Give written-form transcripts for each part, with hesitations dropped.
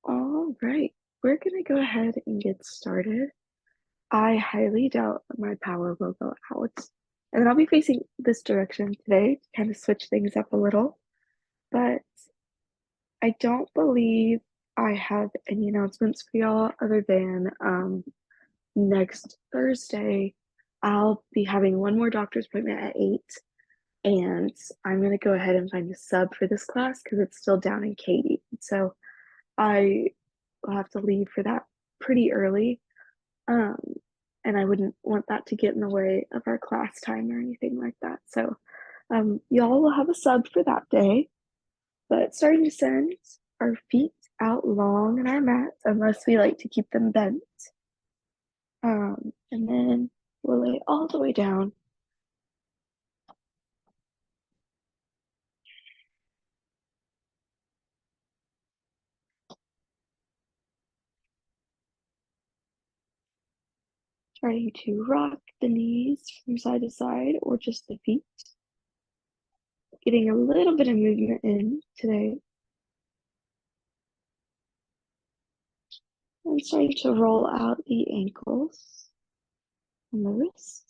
All right, we're gonna go ahead and get started. I highly doubt my power will go out. And then I'll be facing this direction today to kind of switch things up a little. But I don't believe I have any announcements for y'all other than next Thursday, I'll be having one more doctor's appointment at 8. And I'm gonna go ahead and find a sub for this class because it's still down in Katy. So I will have to leave for that pretty early. Um, and I wouldn't want that to get in the way of our class time or anything like that. So y'all will have a sub for that day, but starting to send our feet out long in our mat unless we like to keep them bent. And then we'll lay all the way down. Trying to rock the knees from side to side or just the feet. Getting a little bit of movement in today. And starting to roll out the ankles and the wrists.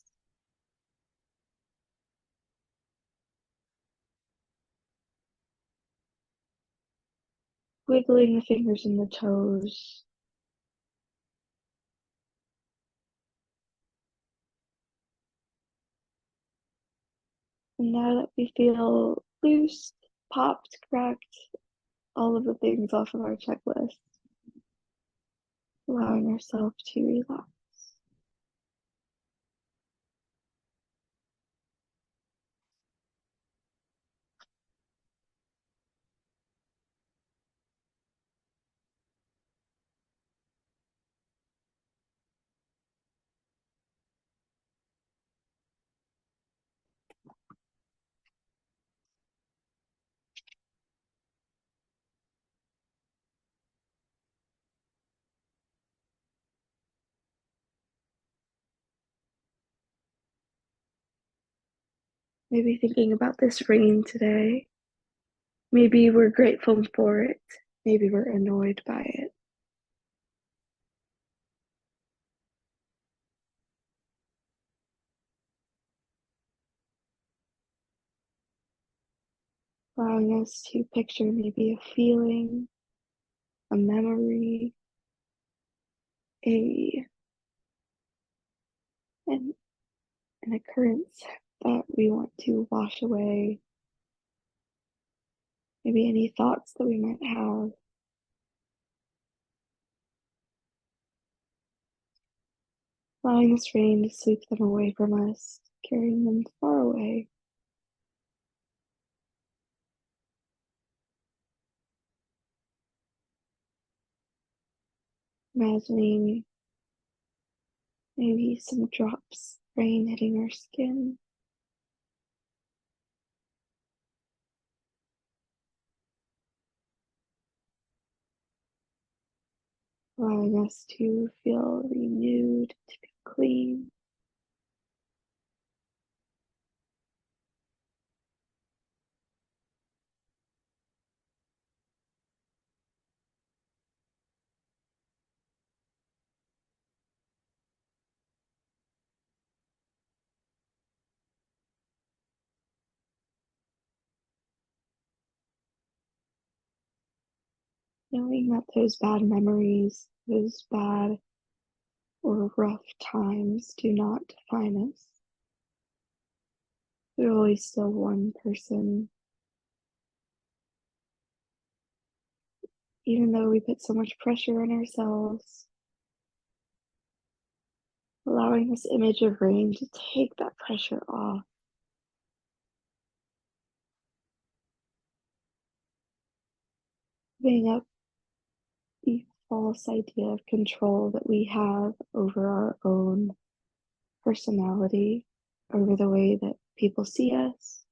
Wiggling the fingers and the toes. And now that we feel loose, popped, cracked, all of the things off of our checklist, allowing ourselves to relax. Maybe thinking about this rain today. Maybe we're grateful for it. Maybe we're annoyed by it. Allowing us to picture maybe a feeling, a memory, a an, an occurrence that we want to wash away. Maybe any thoughts that we might have. Allowing this rain to sweep them away from us, carrying them far away. Imagining maybe some drops of rain hitting our skin. Allowing us to feel renewed, to be clean. Knowing that those bad memories, those bad or rough times do not define us. There's always still one person, even though we put so much pressure on ourselves, allowing this image of rain to take that pressure off. Giving up the false idea of control that we have over our own personality, over the way that people see us.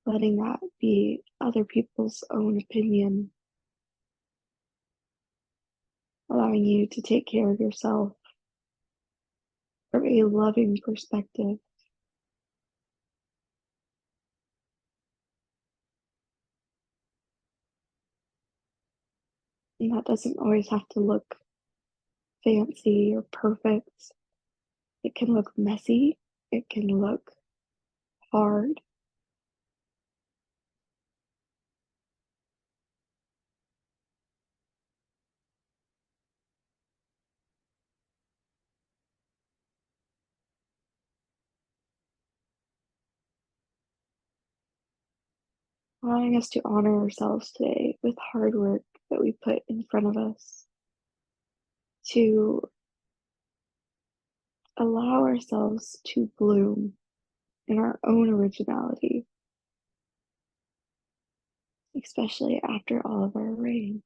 Letting that be other people's own opinion. Allowing you to take care of yourself from a loving perspective. that doesn't always have to look fancy or perfect. It can look messy. It can look hard. Allowing us to honor ourselves today with hard work that we put in front of us, to allow ourselves to bloom in our own originality, especially after all of our rain.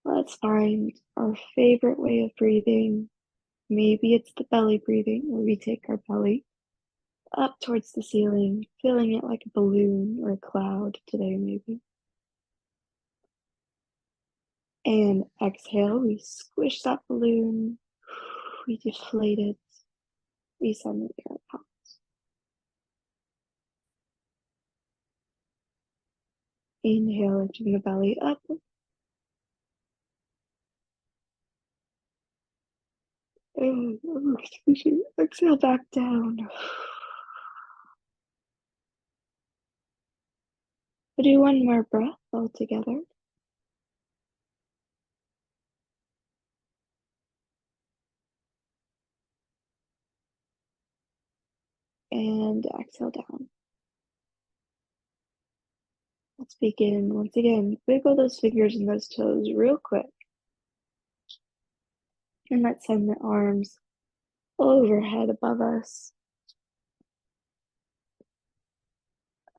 Let's find our favorite way of breathing. Maybe it's the belly breathing, where we take our belly up towards the ceiling, filling it like a balloon or a cloud today, maybe. And exhale, we squish that balloon, we deflate it, we send the air out. Inhale, lifting the belly up. And exhale back down. We'll do one more breath all together. And exhale down. Let's begin once again. Wiggle those fingers and those toes real quick. And let's send the arms overhead above us.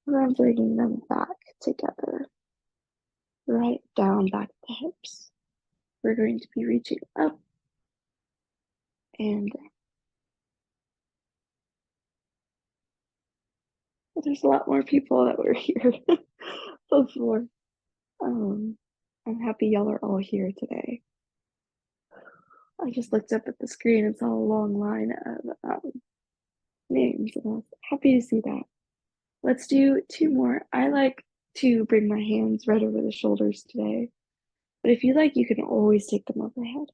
And then bringing them back together. Right down back the hips. We're going to be reaching up and down. There's a lot more people that were here before. I'm happy y'all are all here today. I just looked up at the screen and saw a long line of names, and I was happy to see that. Let's do two more. I like to bring my hands right over the shoulders today, but if you like, you can always take them overhead.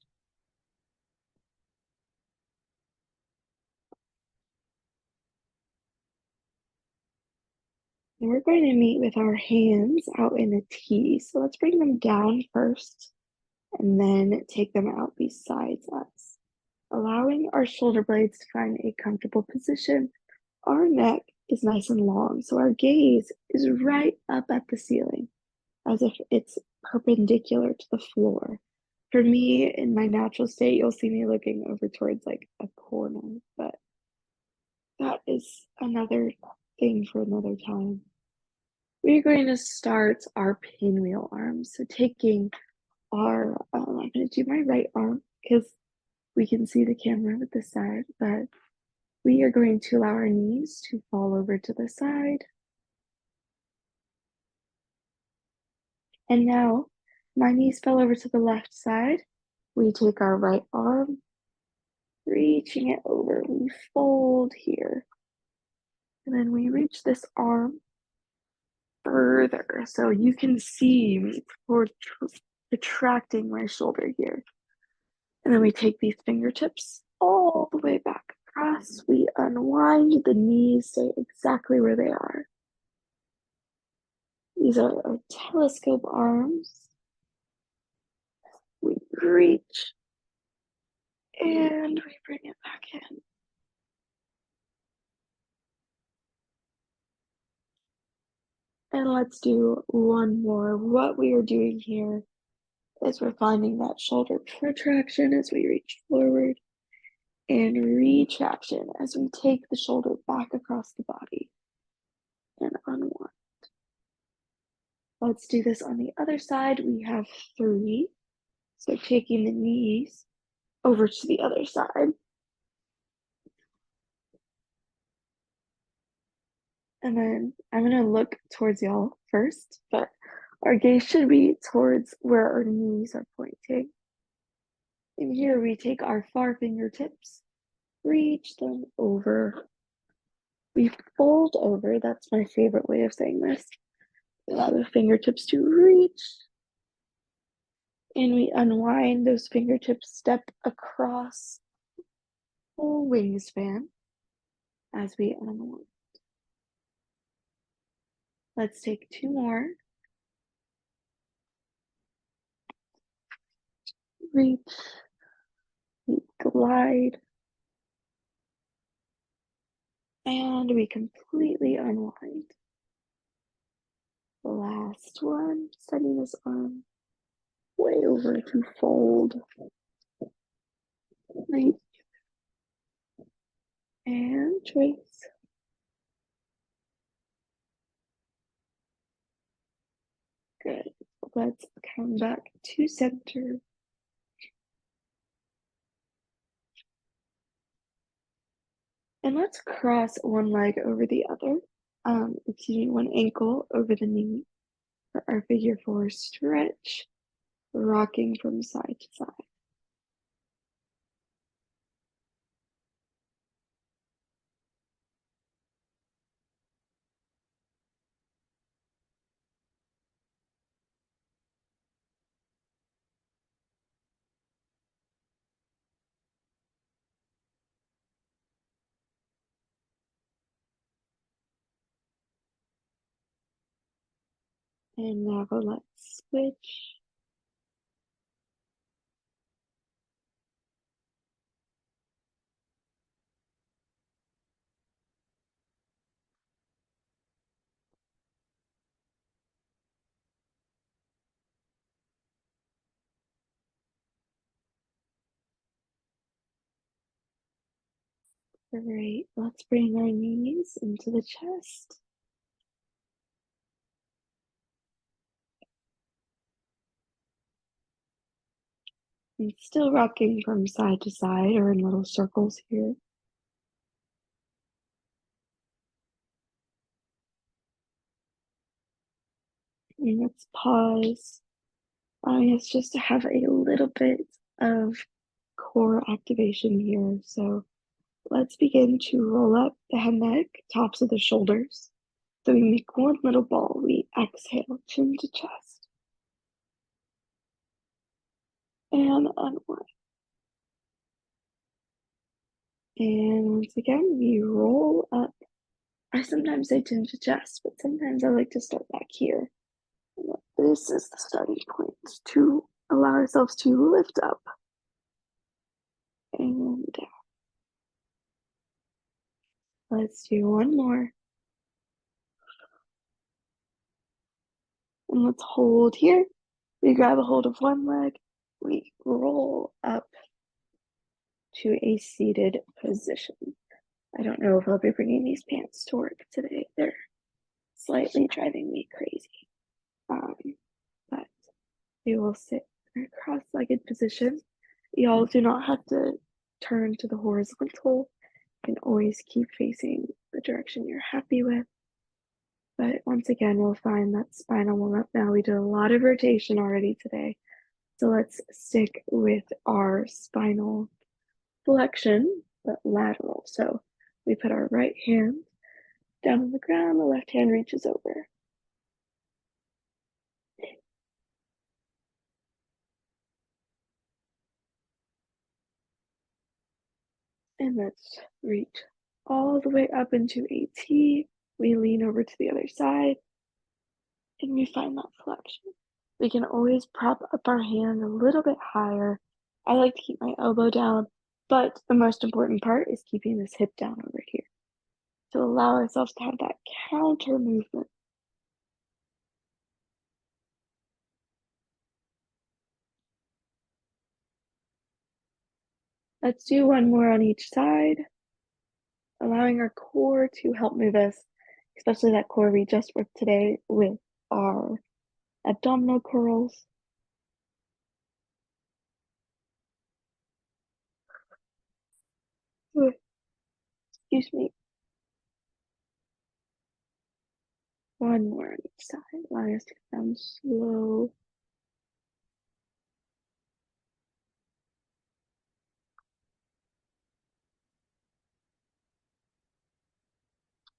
And we're going to meet with our hands out in a T. So let's bring them down first and then take them out besides us, allowing our shoulder blades to find a comfortable position. Our neck is nice and long, so our gaze is right up at the ceiling, as if it's perpendicular to the floor. For me, in my natural state, you'll see me looking over towards like a corner, but that is another thing for another time. We're going to start our pinwheel arms. So taking our, I'm going to do my right arm because we can see the camera with this side, but we are going to allow our knees to fall over to the side. And now my knees fell over to the left side. We take our right arm, reaching it over. We fold here. And then we reach this arm further. So you can see me protracting my shoulder here. And then we take these fingertips all the way back across. We unwind, the knees stay exactly where they are. These are our telescope arms. We reach and we bring it back in. And let's do one more. What we are doing here is we're finding that shoulder protraction as we reach forward and retraction as we take the shoulder back across the body and unwind. Let's do this on the other side. We have 3. So taking the knees over to the other side. And then I'm going to look towards y'all first, but our gaze should be towards where our knees are pointing. And here we take our far fingertips, reach them over. We fold over. That's my favorite way of saying this. Allow the fingertips to reach And we unwind those fingertips, step across full wingspan as we unwind. Let's take two more. Reach, we glide, and we completely unwind. The last one, setting this arm way over to fold, reach, and trace. Good. Let's come back to center. And let's cross one leg over the other. One ankle over the knee for our figure four stretch, rocking from side to side. And now let's switch. Great. Let's bring our knees into the chest. And still rocking from side to side or in little circles here. And let's pause. Allowing us just to have a little bit of core activation here. So let's begin to roll up the head, neck, tops of the shoulders. So we make one little ball. We exhale, chin to chest. And unwind. And once again, we roll up. I sometimes say chin to chest, but sometimes I like to start back here. This is the starting point to allow ourselves to lift up and down. Let's do one more. And let's hold here. We grab a hold of one leg. We roll up to a seated position. I don't know if I'll be bringing these pants to work today. They're slightly driving me crazy. But we will sit in a cross-legged position. Y'all do not have to turn to the horizontal. You can always keep facing the direction you're happy with. But once again, we'll find that spinal warm-up now. We did a lot of rotation already today. So let's stick with our spinal flexion, but lateral. So we put our right hand down on the ground, the left hand reaches over. And let's reach all the way up into a T. We lean over to the other side and we find that flexion. We can always prop up our hand a little bit higher. I like to keep my elbow down, but the most important part is keeping this hip down over here to allow ourselves to have that counter movement. Let's do one more on each side, allowing our core to help move us, especially that core we just worked today with our abdominal curls. Excuse me. One more on each side, allowing us to go down slow.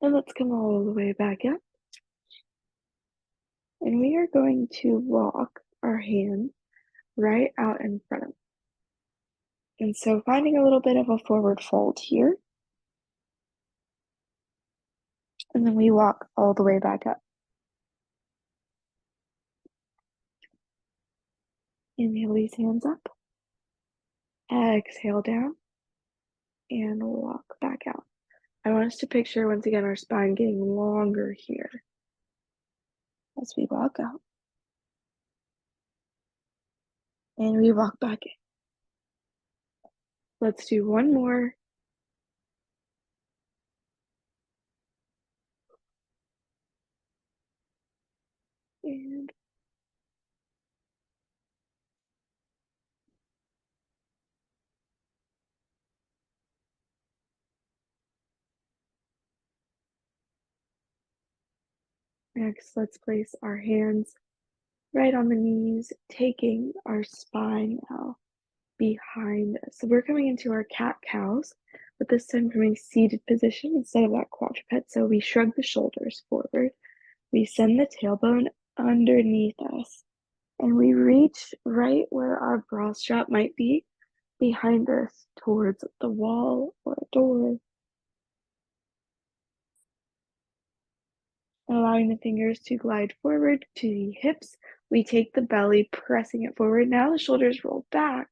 And let's come all the way back up. And we are going to walk our hands right out in front of me. And so finding a little bit of a forward fold here, and then we walk all the way back up. Inhale these hands up, exhale down, and walk back out. I want us to picture, once again, our spine getting longer here as we walk out. And we walk back in. Let's do one more. And next, let's place our hands right on the knees, taking our spine now behind us. So we're coming into our cat-cows, but this time from a seated position instead of that quadruped. So we shrug the shoulders forward. We send the tailbone underneath us, and we reach right where our bra strap might be behind us towards the wall or a door, allowing the fingers to glide forward to the hips. We take the belly, pressing it forward. Now the shoulders roll back,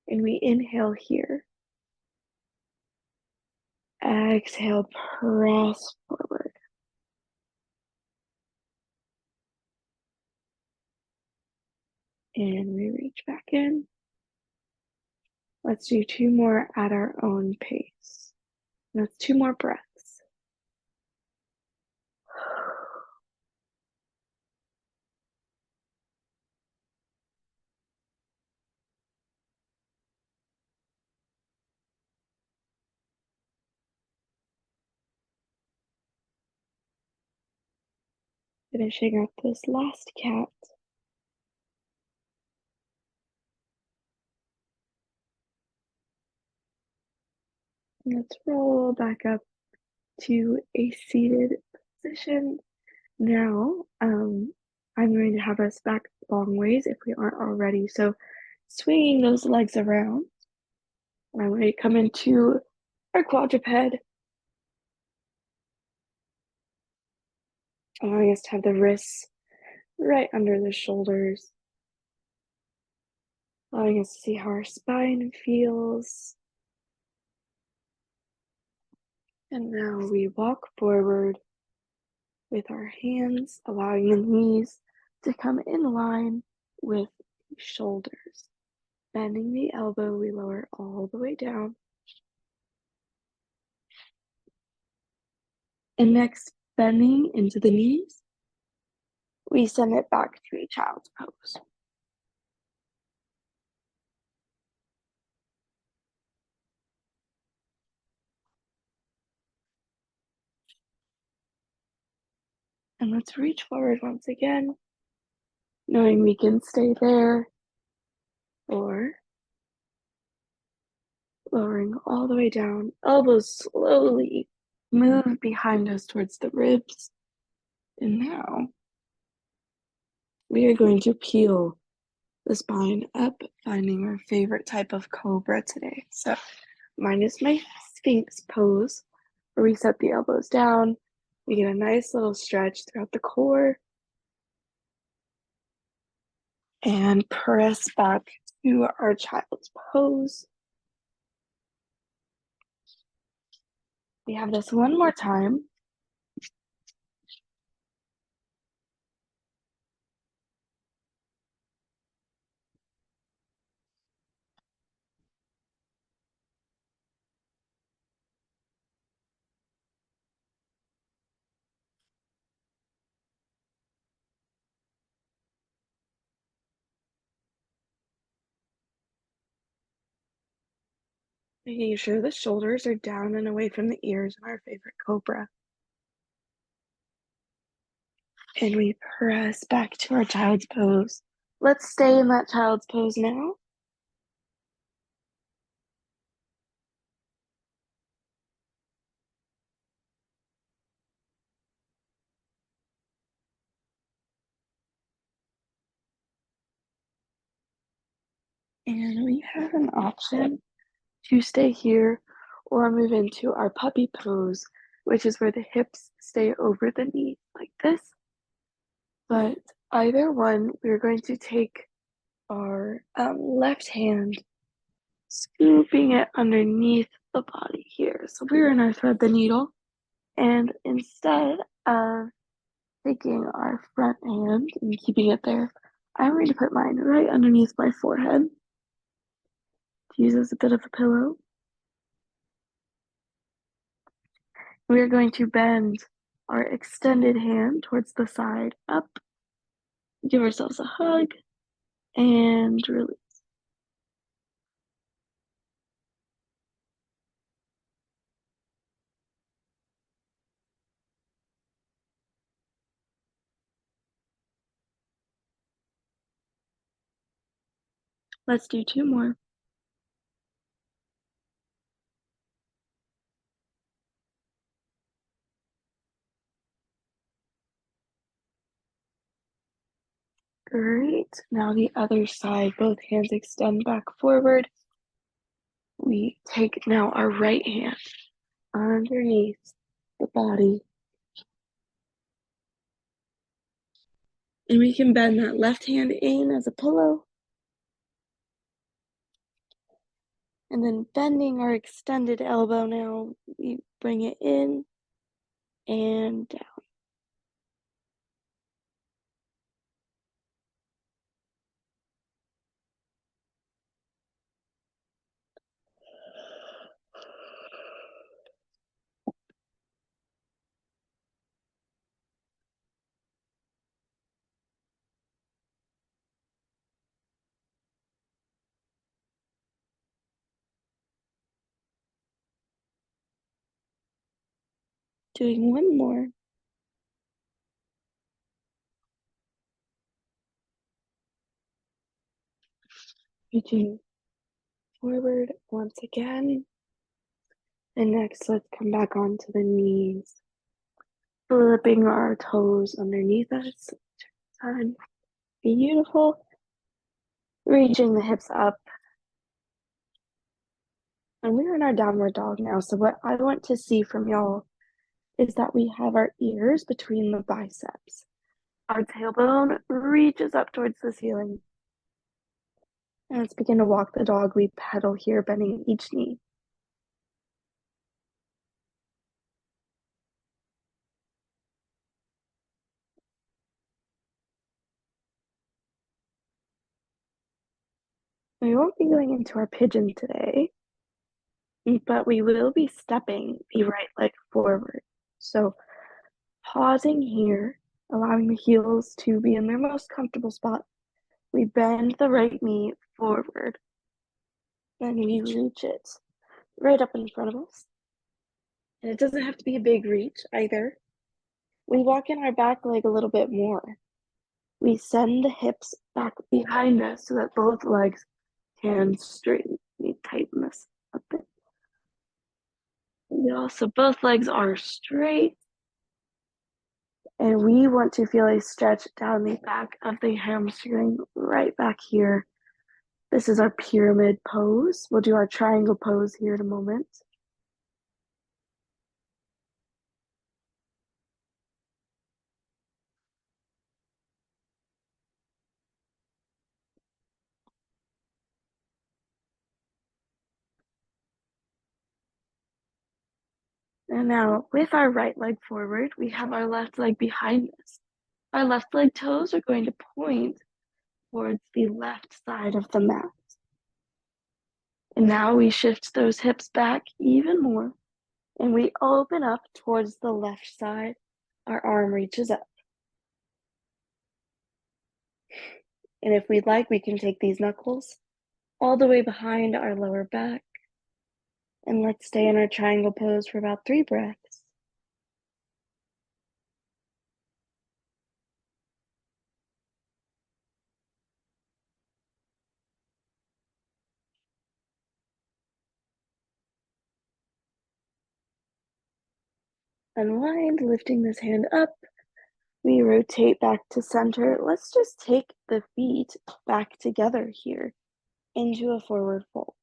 and we inhale here. Exhale, press forward. And we reach back in. Let's do two more at our own pace. That's two more breaths. Finishing up this last cat. Let's roll back up to a seated position. Now, I'm going to have us back long ways if we aren't already. So swinging those legs around. I'm going to come into our quadruped, allowing us to have the wrists right under the shoulders, allowing us to see how our spine feels. And now we walk forward with our hands, allowing the knees to come in line with the shoulders. Bending the elbow, we lower all the way down. And next, bending into the knees, we send it back to a child's pose. And let's reach forward once again, knowing we can stay there, or lowering all the way down. Elbows slowly move behind us towards the ribs. And now we are going to peel the spine up, finding our favorite type of cobra today. So mine is my Sphinx pose, where we set the elbows down. We get a nice little stretch throughout the core and press back to our child's pose. We have this one more time. Making sure the shoulders are down and away from the ears in our favorite cobra. And we press back to our child's pose. Let's stay in that child's pose now. And we have an option to stay here or move into our puppy pose, which is where the hips stay over the knee like this. But either one, we're going to take our left hand, scooping it underneath the body here. So we're in our thread the needle, and instead of taking our front hand and keeping it there, I'm going to put mine right underneath my forehead to use as a bit of a pillow. We're going to bend our extended hand towards the side up, give ourselves a hug, and release. Let's do two more. Great. Now the other side, both hands extend back forward. We take now our right hand underneath the body. And we can bend that left hand in as a pillow. And then bending our extended elbow now, we bring it in and down. Doing one more. Reaching forward once again. And next, let's come back onto the knees. Flipping our toes underneath us. Time. Beautiful. Reaching the hips up. And we're in our downward dog now. So what I want to see from y'all is that we have our ears between the biceps. Our tailbone reaches up towards the ceiling. And let's begin to walk the dog. We pedal here, bending each knee. We won't be going into our pigeon today, but we will be stepping the right leg forward. So pausing here, allowing the heels to be in their most comfortable spot. We bend the right knee forward. Then we reach it right up in front of us. And it doesn't have to be a big reach either. We walk in our back leg a little bit more. We send the hips back behind us so that both legs can straighten. We tighten this a bit. Yeah, so both legs are straight. And we want to feel a stretch down the back of the hamstring right back here. This is our pyramid pose. We'll do our triangle pose here in a moment. And now with our right leg forward, we have our left leg behind us. Our left leg toes are going to point towards the left side of the mat. And now we shift those hips back even more, and we open up towards the left side. Our arm reaches up. And if we'd like, we can take these knuckles all the way behind our lower back. And let's stay in our triangle pose for about 3 breaths. Unwind, lifting this hand up. We rotate back to center. Let's just take the feet back together here. into a forward fold.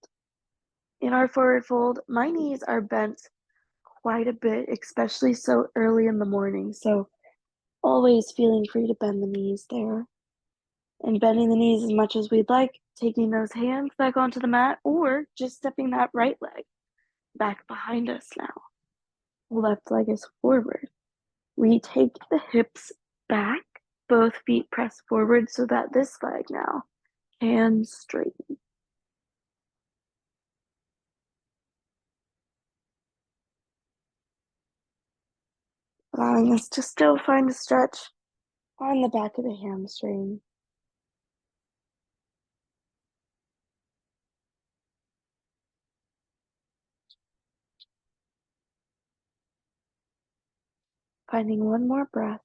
In our forward fold, my knees are bent quite a bit, especially so early in the morning. So always feeling free to bend the knees there. And bending the knees as much as we'd like, taking those hands back onto the mat, or just stepping that right leg back behind us now. Left leg is forward. We take the hips back, both feet press forward so that this leg now can straighten. Allowing us to still find a stretch on the back of the hamstring. Finding one more breath.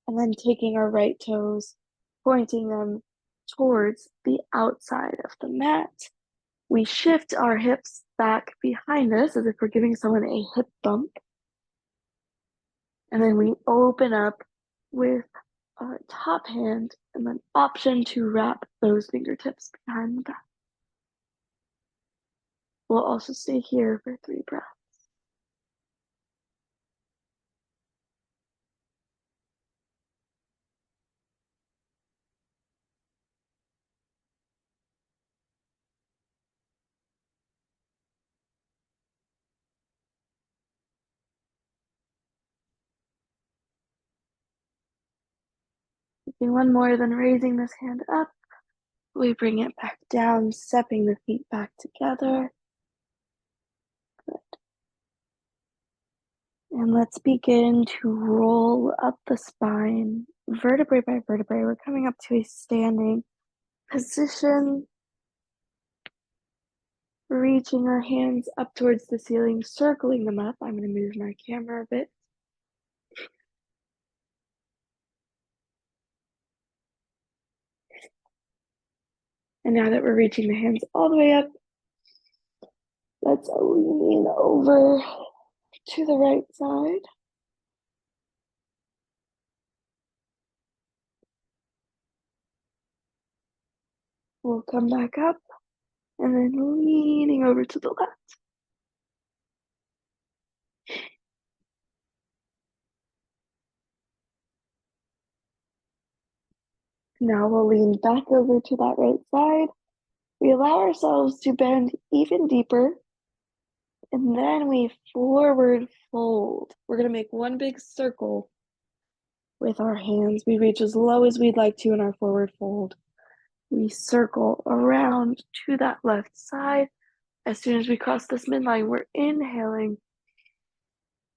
And then taking our right toes, pointing them towards the outside of the mat. We shift our hips back behind us as if we're giving someone a hip bump. And then we open up with our top hand and then option to wrap those fingertips behind the back. We'll also stay here for 3 breaths. Taking one more, then raising this hand up. We bring it back down, stepping the feet back together. Good. And let's begin to roll up the spine, vertebrae by vertebrae. We're coming up to a standing position, reaching our hands up towards the ceiling, circling them up. I'm going to move my camera a bit. And now that we're reaching the hands all the way up, let's lean over to the right side. We'll come back up and then leaning over to the left. Now we'll lean back over to that right side. We allow ourselves to bend even deeper, and then we forward fold. We're going to make one big circle with our hands. We reach as low as we'd like to in our forward fold. We circle around to that left side. As soon as we cross this midline, we're inhaling,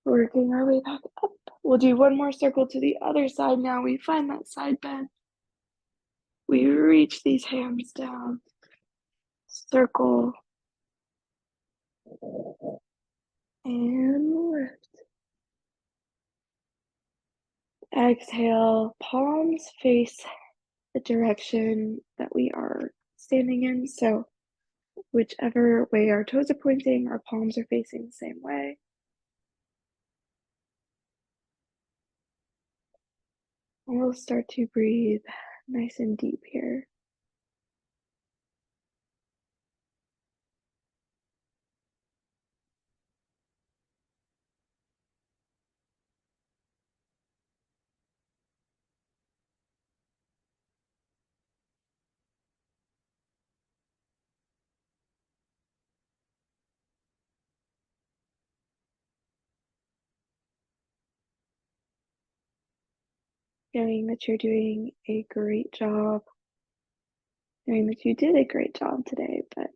working our way back up. We'll do one more circle to the other side now. We find that side bend. We reach these hands down, circle, and lift. Exhale, palms face the direction that we are standing in. So whichever way our toes are pointing, our palms are facing the same way. And we'll start to breathe nice and deep here. Knowing that you're doing a great job, knowing that you did a great job today, but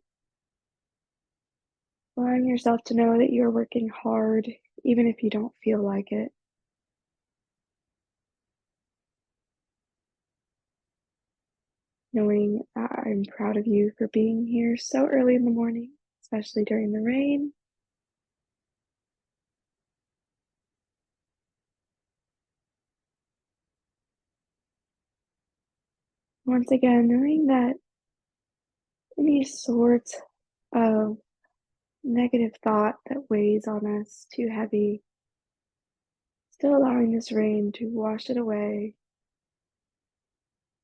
allowing yourself to know that you're working hard, even if you don't feel like it. Knowing that I'm proud of you for being here so early in the morning, especially during the rain. Once again, knowing that any sort of negative thought that weighs on us too heavy, still allowing this rain to wash it away,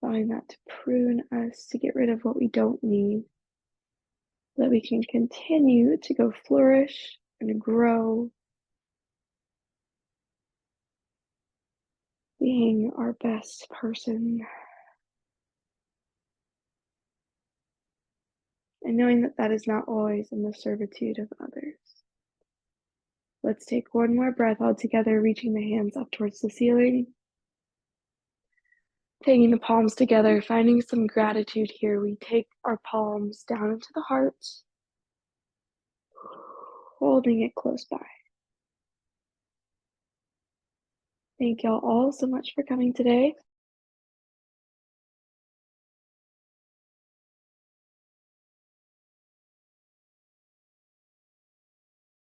allowing that to prune us, to get rid of what we don't need, so that we can continue to go flourish and grow, being our best person, and knowing that that is not always in the servitude of others. Let's take one more breath all together, reaching the hands up towards the ceiling. Taking the palms together, finding some gratitude here. We take our palms down into the heart, holding it close by. Thank y'all all so much for coming today.